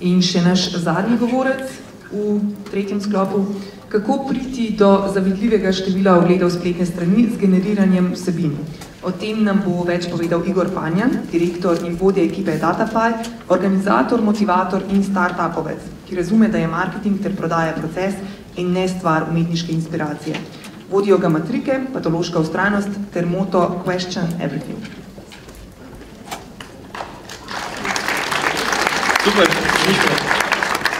In še naš zadnji govorec v tretjem sklopu, kako priti do zavidljivega števila ogledov spletne strani z generiranjem vsebin. O tem nam bo več povedal Igor Panjan, direktor in vodja ekipe Datafy, organizator, motivator in startupovec, ki razume, da je marketing ter prodaja proces in ne stvar umetniške inspiracije. Vodijo ga matrike, patološka vztrajnost ter moto Question Everything. Super, slišno.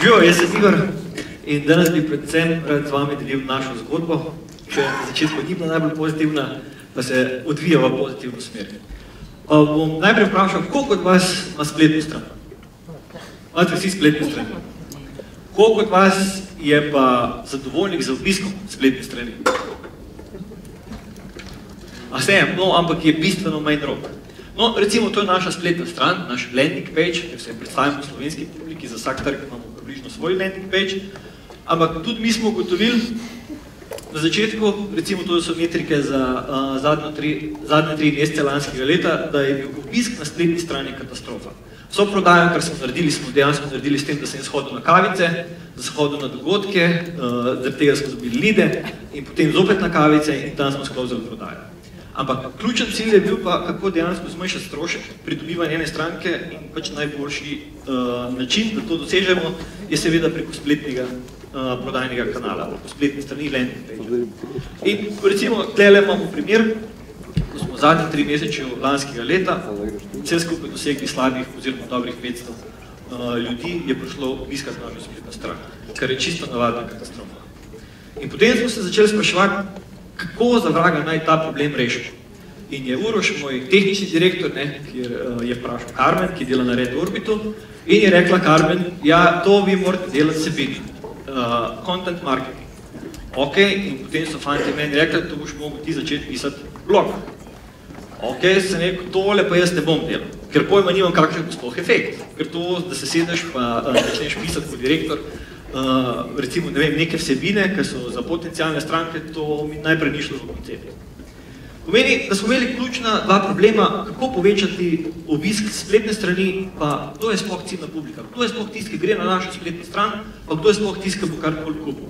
Živo, jaz sem Igor in danes bi predvsem z vami delil našo zgodbo, če na začetku ni bila najbolj pozitivna, pa se odvija v pozitivno smer. Bom najprej vprašal, koliko od vas ima spletno stran? Imate vsi spletne strani? Koliko od vas je pa zadovoljnih za obiskom spletne strani? A vsejem, no, ampak je bistveno manj rok. No, recimo, to je naša spletna stran, naš landing page, ker se predstavimo v slovenski publiki, za vsak trg imamo približno svoj landing page, ampak tudi mi smo ugotovili na začetku, recimo to so metrike za zadnje 3 mesece lanskega leta, da je bil obisk na spletni strani katastrofa. Vso prodajo, kar smo naredili, smo dejansko naredili s tem, da sem shodil na kavice, shodil na dogodke, zaradi tega smo dobili lide in potem zopet na kavice in tam smo sklovzali prodajo. Ampak ključen cilj je bil pa, kako dejansko zmanjšati strošek pridobivanja ene stranke in pač najboljši način, da to dosežemo, je seveda preko spletnega prodajnega kanala, preko spletne strani landing page. In recimo, tlele imamo primer, ko smo zadnji 3 mesece lanskega leta vse skupaj dosegli slabih oziroma dobrih 500 ljudi je prišlo obiskati našo spletno stran, kar je čisto navadna katastrofa. In potem smo se začeli spraševati, kako za vraga naj ta problem rešiti. In je Uroš, moj tehnični direktor, ki je vprašal Carmen, ki dela na Red Orbitu, in je rekla Carmen, ja, to vi morate delati sebini, content marketing. Ok, in potem so fanti meni rekli, to boš mogel ti začeti pisati blog. Ok, sem rekel, tole pa jaz ne bom delal, ker pojma nimam kakšen sploh efekt, ker to, da se sedeš pa začneš pisati kot direktor, recimo, ne vem, neke vsebine, ki so za potencijalne stranke, to mi najprej ni šlo v koncept. Pomeni, da smo imeli ključna 2 problema, kako povečati obisk spletne strani, pa kdo je sploh ciljna publika, kdo je sploh tisti, ki gre na našo spletno stran, pa kdo je sploh tisti, ki bo karkoli kupil.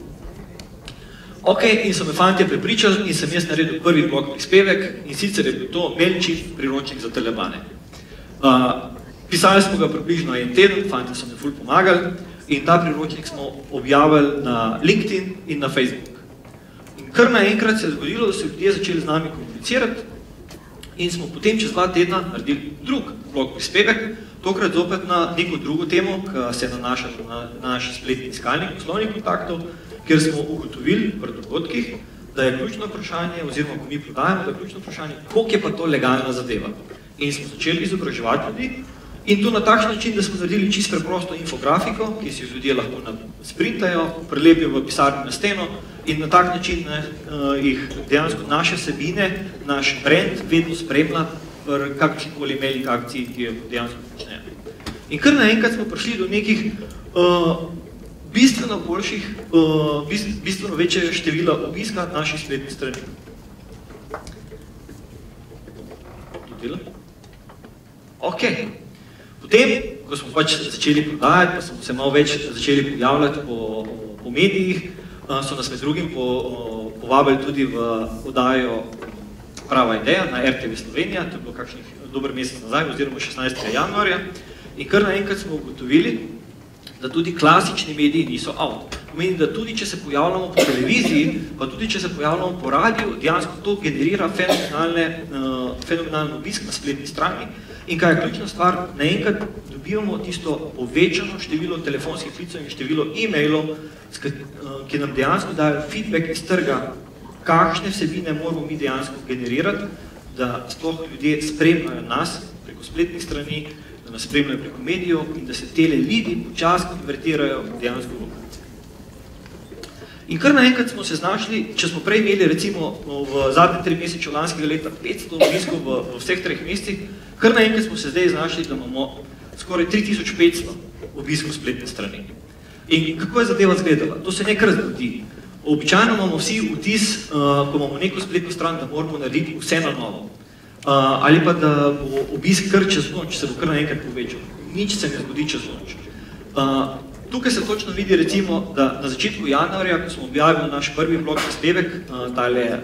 Ok, in so me fantje prepričali in sem jaz naredil prvi blog prispevek in sicer je bil to Mailchimp priročnik za telebane. Pisali smo ga približno en teden, fantje so me ful pomagali, in ta priročnik smo objavili na LinkedIn in na Facebook. In kar naenkrat se je zgodilo, da so ljudje začeli z nami komunicirati in smo potem čez 2 tedna naredili drug blog prispevek, tokrat zopet na neko drugo temo, ki se nanaša na naš spletni iskalnik poslovnih kontaktov, kjer smo ugotovili pri dogodkih, da je ključno vprašanje, oziroma ko mi prodajamo, da je ključno vprašanje, koliko je pa to legalna zadeva. In smo začeli izobraževati ljudi, in to na takšen način, da smo naredili čisto preprosto infografiko, ki si ljudje lahko sprintajo, prelepijo v pisarni na steno in na tak način jih dejansko naše vsebine, naš brand vedno spremlja v kakršnikoli mailing akciji, ki jo dejansko počnejo. In kar naenkrat smo prišli do nekih bistveno boljših, bistveno večje števila obiska naših spletnih strani. Dodela? Ok. Potem, ko smo pač začeli prodajati, pa smo se malo več začeli pojavljati po medijih, so nas med drugim povabili tudi v oddajo Prava ideja na RTV Slovenija, to je bilo kakšnih dober mesec nazaj, oziroma 16. januarja, in kar naenkrat smo ugotovili, da tudi klasični mediji niso out. Pomeni, da tudi če se pojavljamo po televiziji, pa tudi če se pojavljamo po radiju, dejansko to generira fenomenalen obisk na spletni strani. In kaj je ključna stvar, naenkrat dobivamo tisto povečano število telefonskih klicov in število e-mailov, ki nam dejansko dajo feedback iz trga, kakšne vsebine moramo mi dejansko generirati, da sploh ljudje spremljajo nas preko spletnih strani, da nas spremljajo preko medijev in da se tele lidi počasno konvertirajo dejansko v kupce. In kar naenkrat smo se znašli, če smo prej imeli recimo v zadnje 3 mesece lanskega leta 500 obiskov v vseh 3 mesecih, kar naenkrat smo se zdaj znašli, da imamo skoraj 3500 obiskov spletne strani. In kako je zadeva izgledala? To se nekaj zgodi. Običajno imamo vsi vtis, ko imamo neko spletno stran, da moramo narediti vse na novo. Ali pa da bo obisk kar čez noč, se bo kar naenkrat povečal. Nič se ne zgodi čez noč. Tukaj se točno vidi recimo, da na začetku januarja, ko smo objavili naš prvi blog prispevek, tale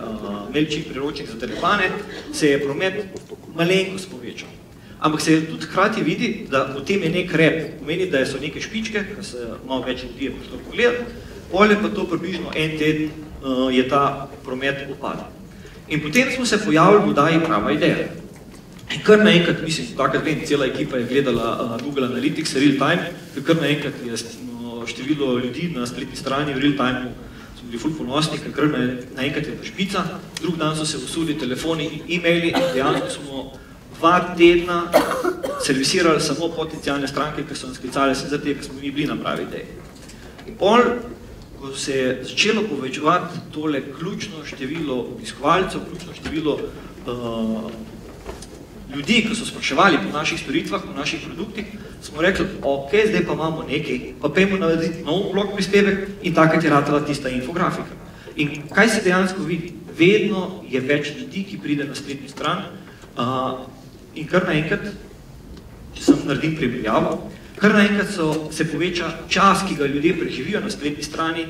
Melčik priročnik za telefane, se je promet malenkost povečal. Ampak se tudi hkrati vidi, da v tem je nek rep, pomeni, da so neke špičke, ki se malo več ljudi je prišlo pogledati, polje pa to približno en teden je ta promet upadal. In potem smo se pojavili v oddaji Prava ideja. In kar naenkrat, mislim, takrat vem, cela ekipa je gledala Google Analytics real time, kar naenkrat je število ljudi na spletni strani v real time smo bili ful ponosni, kar naenkrat je špica, drug dan so se usuli telefoni in e-maili in dejansko smo 2 tedna servisirali samo potencijalne stranke, ki so nas sklicali se zaradi, ker smo mi bili na Pravi ideji. In pol, ko se je začelo povečevati tole ključno število obiskovalcev, ključno število ljudi, ki so spraševali po naših storitvah, po naših produktih, smo rekli, ok, zdaj pa imamo nekaj, pa pejmo narediti nov blog prispevek in takrat je ratala tista infografika. In kaj se dejansko vidi? Vedno je več ljudi, ki pride na spletni stran in kar naenkrat, če sem naredim primerjavo, kar naenkrat se poveča čas, ki ga ljudje preživijo na spletni strani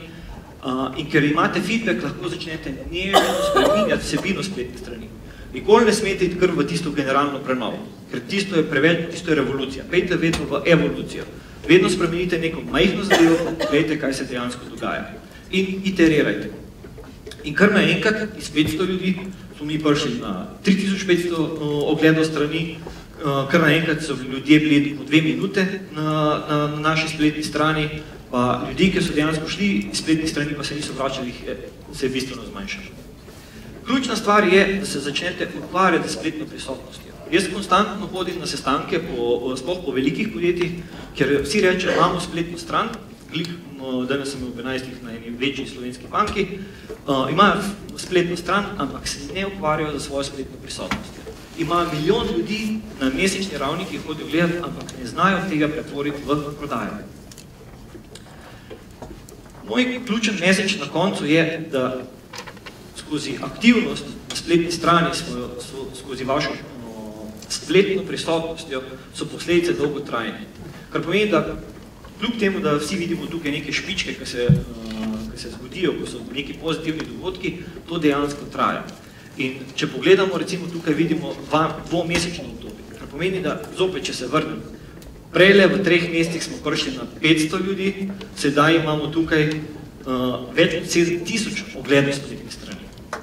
in ker imate feedback, lahko začnete nežno spreminjati vsebino spletne strani. Nikoli ne smete iti kar v tisto generalno prenovo, ker tisto je preveč, tisto je revolucija. Pejte vedno v evolucijo. Vedno spremenite neko majhno zadevo, gledajte, kaj se dejansko dogaja. In iterirajte. In kar naenkrat iz 500 ljudi smo mi prišli na 3500 ogledov strani, kar naenkrat so ljudje bili po 2 minute na naši spletni strani, pa ljudi, ki so dejansko šli iz spletni strani, pa se niso vračali, se je bistveno zmanjšalo. Ključna stvar je, da se začnete ukvarjati z spletno prisotnostjo. Jaz konstantno hodim na sestanke, sploh po velikih podjetjih, ker vsi rečejo, imamo spletno stran, danes sem v 15 na eni večji slovenski banki, imajo spletno stran, ampak se ne ukvarjajo za svojo spletno prisotnostjo. Imajo milijon ljudi na mesečni ravni, ki hodijo gledati, ampak ne znajo tega pretvoriti v prodajo. Moj ključen message na koncu je, da skozi aktivnost na spletni strani, skozi vašo spletno prisotnostjo, so posledice dolgotrajne. Kar pomeni, da kljub temu, da vsi vidimo tukaj neke špičke, ki se zgodijo, ko so neki pozitivni dogodki, to dejansko traja. In če pogledamo, recimo tukaj vidimo 2-mesečno obdobje. Kar pomeni, da zopet, če se vrnem, prejle v 3 mesecih smo prišli na 500 ljudi, sedaj imamo tukaj več kot 7000 ogledov spletnih strani.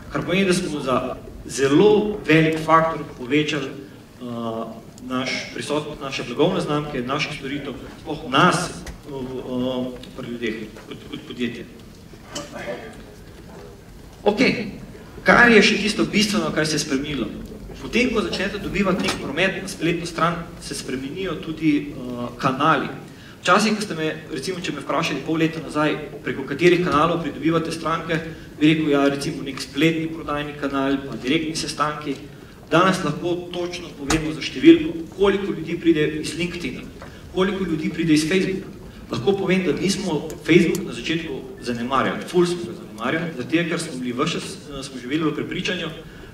Kar pomeni, da smo za zelo velik faktor povečali naše blagovne znamke, naših storitev, sploh nas pri ljudeh, kot podjetje. Ok, kar je še tisto bistveno, kar se je spremenilo? Potem, ko začnete dobivati nek promet na spletno stran, se spremenijo tudi kanali. Včasih, ko ste me, recimo, če me vprašali pol leta nazaj, preko katerih kanalov pridobivate stranke, bi rekel, ja, recimo, nek spletni prodajni kanal, pa direktni sestanki. Danes lahko točno povemo za številko, koliko ljudi pride iz LinkedIn, koliko ljudi pride iz Facebooka. Lahko povem, da nismo Facebook na začetku zanemarjali, ful smo ga zanemarjali, zato ker smo bili smo živeli v prepričanju,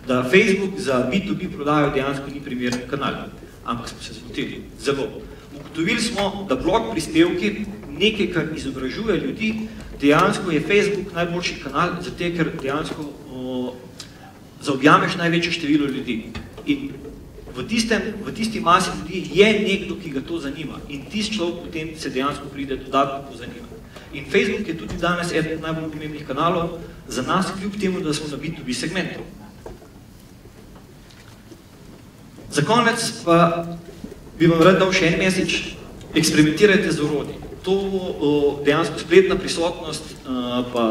da Facebook za B2B prodajo dejansko ni primeren kanal, ampak smo se zmotili zelo. Ugotovili smo, da blog prispevki, nekaj, kar izobražuje ljudi, dejansko je Facebook najboljši kanal, zato ker dejansko zaobjameš največje število ljudi. In v tisti masi ljudi je nekdo, ki ga to zanima in tisti človek potem se dejansko pride dodatno pozanimati. In Facebook je tudi danes eden najbolj pomembnih kanalov za nas, kljub temu, da smo na B2B segmentu. Za konec pa bi vam rad dal še en message, eksperimentirajte z orodji. To dejansko spletna prisotnost, pa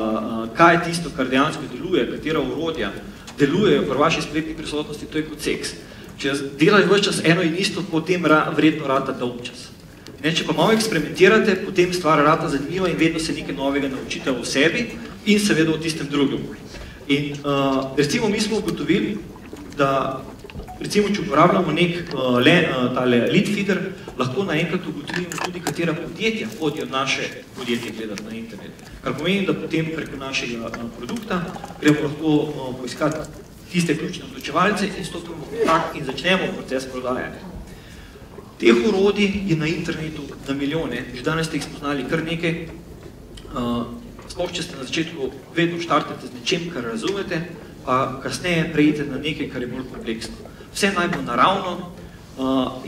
kaj je tisto, kar dejansko deluje, katera orodja delujejo pri vaši spletni prisotnosti, to je kot seks. Če delaš ves čas eno in isto, potem vredno rata dolg čas. Če pa malo eksperimentirate, potem stvar rata zanimiva in vedno se nekaj novega naučite o sebi in seveda o tistem drugem. In recimo mi smo ugotovili, da recimo, če uporabljamo nek lead feeder, lahko naenkrat ugotovimo tudi, katera podjetja hodijo naše podjetje gledati na internet. Kar pomeni, da potem preko našega produkta gremo lahko poiskati tiste ključne odločevalce in stopimo v kontakt in začnemo proces prodajanja. Teh orodij je na internetu na milijone, že danes ste jih spoznali kar nekaj. Sploh, če ste na začetku vedno štartate z nečem, kar razumete, pa kasneje prejete na nekaj, kar je bolj kompleksno. Vse naj bo naravno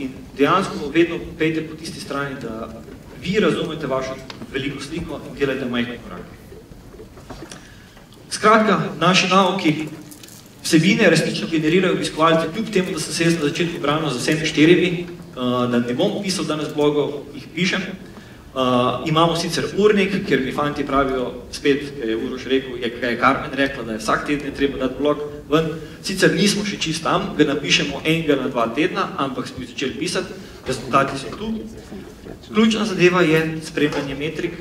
in dejansko vedno pejte po tisti strani, da vi razumete vašo veliko sliko in delajte majhne korake. Skratka, naši nauki vsebine resnično generirajo obiskovalce, kljub temu, da sem se jaz na začetku branil za vsemi 4, da ne bom pisal danes blogov, jih pišem. Imamo sicer urnik, kjer mi fanti pravijo, spet, kaj je Uroš rekel, kaj je Carmen rekla, da je vsak teden treba dati blog ven. Sicer nismo še čist tam, ga napišemo enega na 2 tedna, ampak smo jih začeli pisati, rezultati so tu. Ključna zadeva je spremljanje metrik,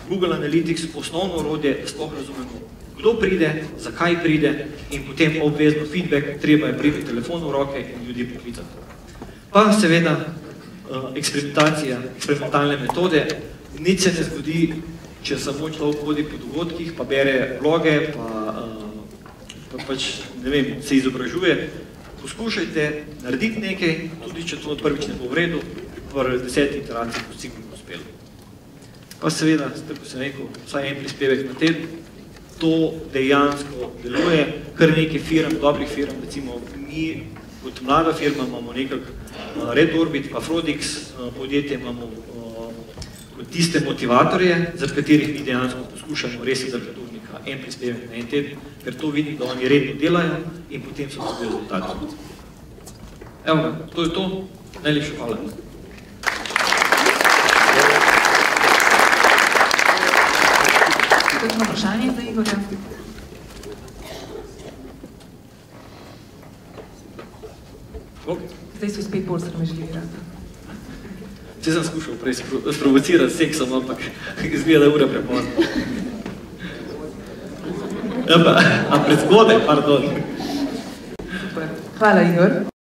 Google Analytics, osnovno orodje, da sploh razumemo, kdo pride, zakaj pride in potem obvezno feedback, treba je priti telefon v roke in ljudi poklicati. Pa seveda eksperimentacija, eksperimentalne metode, nič se ne zgodi, če samo človek hodi po dogodkih, pa bere bloge, pa pač, ne vem, se izobražuje. Poskušajte narediti nekaj, tudi če to prvič ne bo v redu, v 10 iteracij bo sigurno uspelo. Pa seveda, tako sem rekel, vsaj en prispevek na teden, to dejansko deluje, kar nekaj firm, dobrih firm, recimo mi kot mlada firma imamo nekak Red Orbit pa Frodix podjetje imamo kot tiste motivatorje, za katerih mi dejansko poskušamo res izdržati urnika en prispevek na en teden, ker to vidim, da oni redno delajo in potem so tudi rezultati. Evo ga, to je to. Najlepša hvala. Kakšno vprašanje za Igorja? Zdaj so spet bolj sramežljivi radi. Če sem skušal prej sprovocirati seksom, ampak izgleda, da ura prepozna. A prezgodaj, pardon. Super. Hvala, Igor.